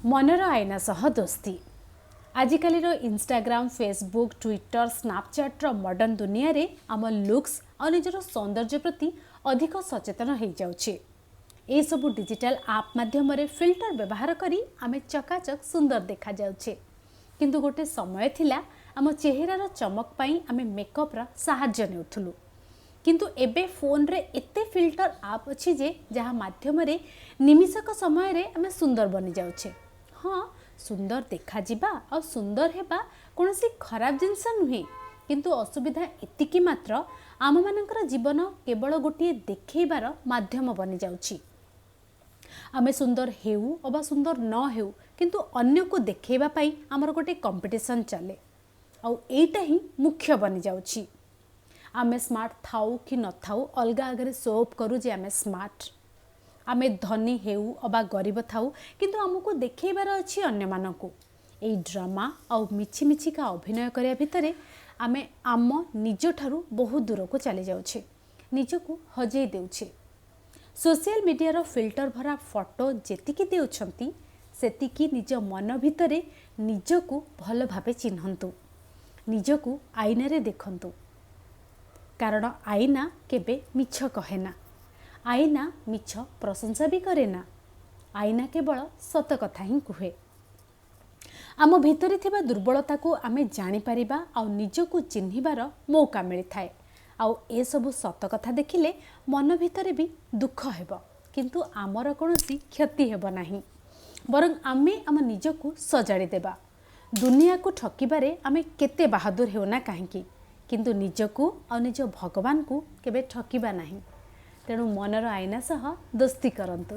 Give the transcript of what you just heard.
मनर आईना सह दोस्ती। आजिकालीर Instagram, Facebook, Twitter, Snapchat modern दुनिया रे आम लुक्स और निजर सौंदर्य प्रति अधिक सचेतन हो जाउछे। ए सबु डिजिटल आप माध्यम फिल्टर व्यवहार करी आमे चकाचक सुंदर देखा जाउछे। किंतु गोटे समय थिला आम चेहरार चमक पाई आमे मेकअप रा सहाय्य नेउथुलु। किंतु एबे फोन रे एते फिल्टर आप अछि जे जहा माध्यम रे निमिषक समय रे आमे सुंदर बनी जाउछे। हाँ, सुंदर देखा जिबा और सुंदर हेबा कोनोसी खराब जिनस नुहे, किंतु असुविधा एतिकी मात्र आम मानकर जीवन केवल गोटे देखैबार माध्यम बनी जाउछि। आमे सुंदर हेउ अबा सुंदर न हेउ, किंतु अन्य को देखैबा पाई आमर गोटे कंपटीशन चले और एटा ही मुख्य बनी जाउछि। आमे स्मार्ट थाउ कि न थाउ अलगा आगे शो अप करू जे आमे स्मार्ट। आमे धनी हेउ अबा गरीब थाउ, किंतु आमको देखैबार अछि अन्य मानकु। एई ड्रामा और मिछि मिछिका अभिनय करिया भितरे आमे आम निज ठारू बहुत दूर को चली जाउछे, निजको हजेई देउछे। सोशल मीडिया फिल्टर भरा फोटो जेतिकी देउछंती सेतिकी निज मन भितरे निजको भल भाबे चिन्हंतु, निजको आईना रे देखंतु। कारण आईना केबे मिछ कहेना, आईना मिछ प्रशंसा भी करे ना। आईना केवल सत कथा ही कुहे। आम भितरे थिबा दुर्बलता को आमे जानी परिबा और निजको चिन्हिबार मौका मिलता है। आउ ए सबु सत कथा देखिले मन भितरे भी दुख हेबो, किंतु आमर कोनोसी क्षति हेबो नाही। बरं आमे आम निजको सजाड़ी देबा। दुनिया को ठकिबारे आमे केते बहादुर हेउना काहेकि, किंतु निजको और निज भगवान को केबे ठकिबा नाही। तेणु मनर आईना सह दोस्ती करंतु।